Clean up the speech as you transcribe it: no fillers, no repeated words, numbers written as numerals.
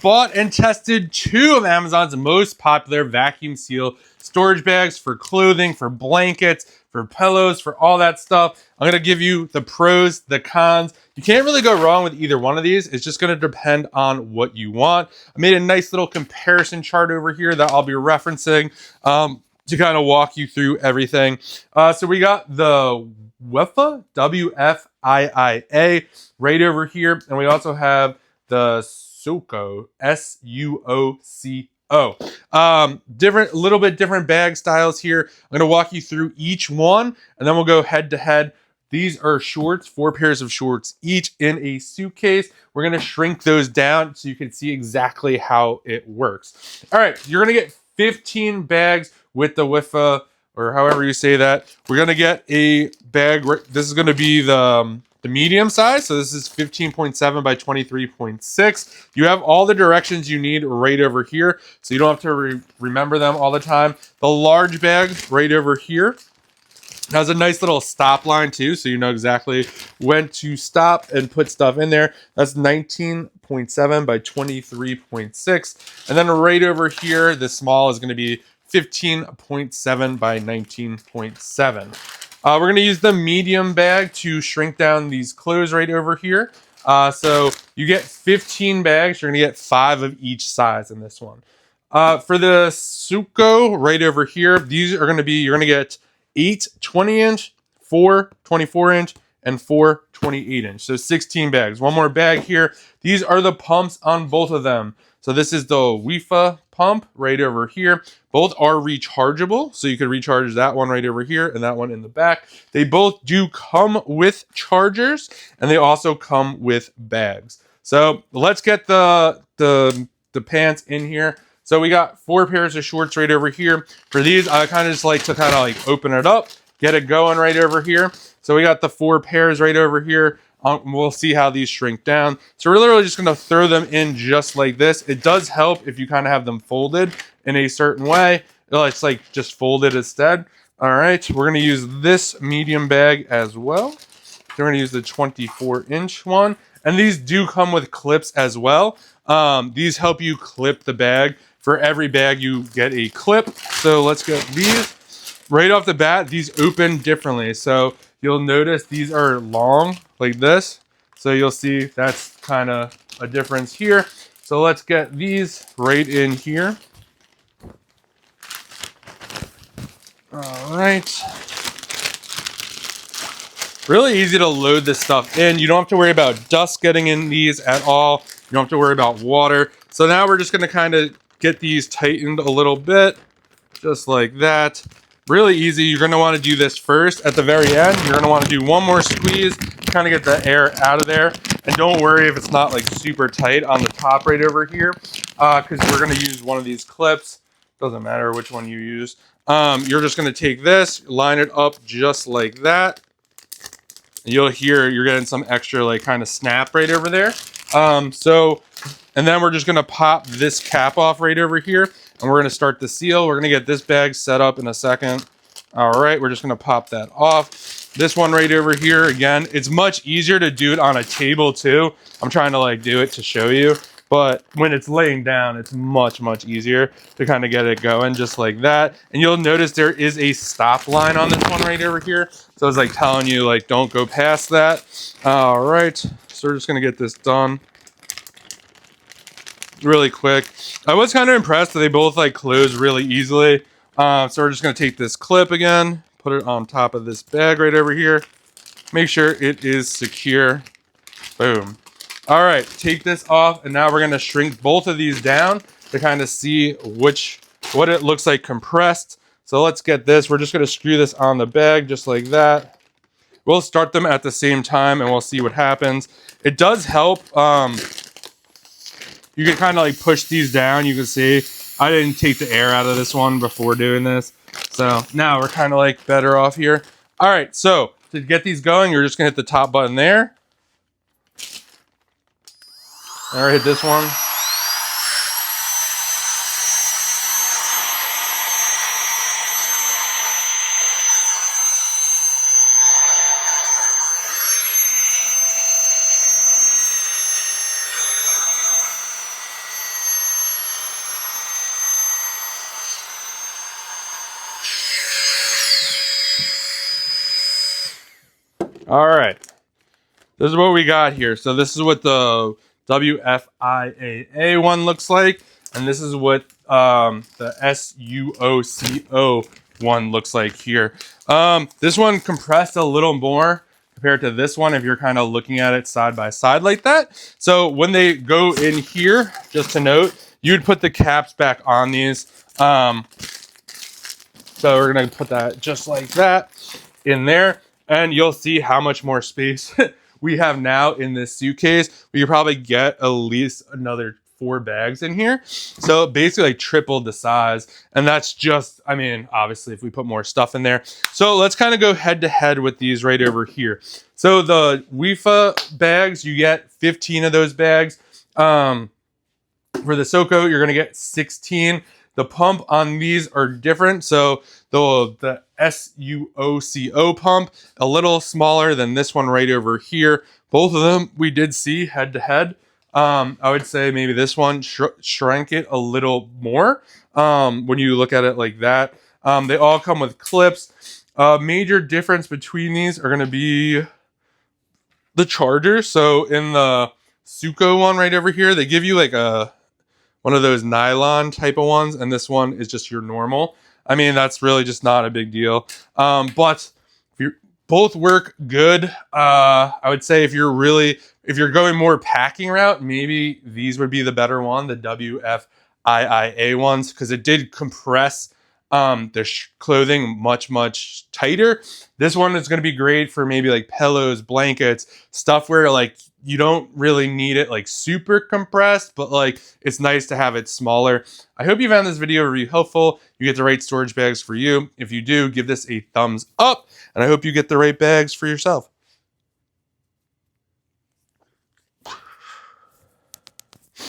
bought and tested 2 of Amazon's most popular vacuum seal storage bags for clothing, for blankets, for pillows, for all that stuff. I'm going to give you the pros, the cons. You can't really go wrong with either one of these. It's just going to depend on what you want. I made a nice little comparison chart over here that I'll be referencing to kind of walk you through everything. So we got the WFIIA, WFIIA, right over here. And we also have the SUOCO, SUOCO. Different, little bit different bag styles here. I'm going to walk you through each one, and then we'll go head to head. These are shorts, 4 pairs of shorts, each in a suitcase. We're going to shrink those down so you can see exactly how it works. All right, you're going to get 15 bags with the WFIIA, or however you say that. We're going to get a bag. This is going to be the medium size. So this is 15.7 by 23.6. You have all the directions you need right over here, so you don't have to remember them all the time. The large bag right over here has a nice little stop line too, so you know exactly when to stop and put stuff in there. That's 19.7 by 23.6. And then right over here, the small is going to be 15.7 by 19.7. We're going to use the medium bag to shrink down these clothes right over here. So you get 15 bags. You're going to get 5 of each size in this one. For the SUOCO right over here, these are going to be, you're going to get 8 20-inch, 4 24-inch, and 4 28-inch. So 16 bags. One more bag here. These are the pumps on both of them. So this is the WFIIA pump right over here. Both are rechargeable, so you can recharge that one right over here and that one in the back. They both do come with chargers, and they also come with bags. So let's get the pants in here. So we got 4 pairs of shorts right over here. For these, I kind of just like to kind of like open it up, get it going right over here. So we got the 4 pairs right over here. We'll see how these shrink down. So we're literally just going to throw them in just like this. It does help if you kind of have them folded in a certain way. It's like just folded instead. All right, we're going to use this medium bag as well. So we're going to use the 24-inch one. And these do come with clips as well. These help you clip the bag. For every bag, you get a clip. So let's get these. Right off the bat, these open differently. So you'll notice these are long like this. So you'll see that's kind of a difference here. So let's get these right in here. All right. Really easy to load this stuff in. You don't have to worry about dust getting in these at all. You don't have to worry about water. So now we're just going to kind of get these tightened a little bit, just like that. Really easy. You're going to want to do this first. At the very end, you're going to want to do one more squeeze, kind of get the air out of there. And don't worry if it's not like super tight on the top right over here, because we're going to use one of these clips. Doesn't matter which one you use. You're just going to take this, line it up just like that. You'll hear you're getting some extra like kind of snap right over there. And then we're just going to pop this cap off right over here, and we're going to start the seal. We're going to get this bag set up in a second. All right, we're just going to pop that off. This one right over here, again, it's much easier to do it on a table too. I'm trying to like do it to show you, but when it's laying down, it's much, much easier to kind of get it going just like that. And you'll notice there is a stop line on this one right over here. So it's like telling you like, don't go past that. All right, so we're just going to get this done really quick. I was kind of impressed that they both like close really easily. So we're just going to take this clip again, put it on top of this bag right over here. Make sure it is secure. Boom. All right, take this off, and now we're going to shrink both of these down to kind of see what it looks like compressed. So let's get this. We're just going to screw this on the bag just like that. We'll start them at the same time, and we'll see what happens. It does help. You can kind of like push these down. You can see I didn't take the air out of this one before doing this. So now we're kind of like better off here. All right, so to get these going, you're just going to hit the top button there. All right, hit this one. All right. This is what we got here. So this is what the WFIIA one looks like. And this is what the SUOCO one looks like here. This one compressed a little more compared to this one if you're kind of looking at it side by side like that. So when they go in here, just to note, you'd put the caps back on these. So we're going to put that just like that in there. And you'll see how much more space we have now in this suitcase. We could probably get at least another 4 bags in here. So basically like tripled the size. And that's just, I mean, obviously if we put more stuff in there. So let's kind of go head to head with these right over here. So the WFIIA bags, you get 15 of those bags. For the SUOCO, you're going to get 16. The pump on these are different. So the SUOCO pump, a little smaller than this one right over here. Both of them we did see head to head. I would say maybe this one shrank it a little more when you look at it like that. They all come with clips. Major difference between these are going to be the charger. So in the SUOCO one right over here, they give you like one of those nylon type of ones, and this one is just your normal. I mean, that's really just not a big deal. But if you both work good, I would say if you're going more packing route, maybe these would be the better one, the WFIIA ones, because it did compress the clothing much tighter. This one is going to be great for maybe like pillows, blankets, stuff where like you don't really need it like super compressed, but like it's nice to have it smaller. I hope you found this video really helpful. You get the right storage bags for you. If you do, give this a thumbs up, and I hope you get the right bags for yourself.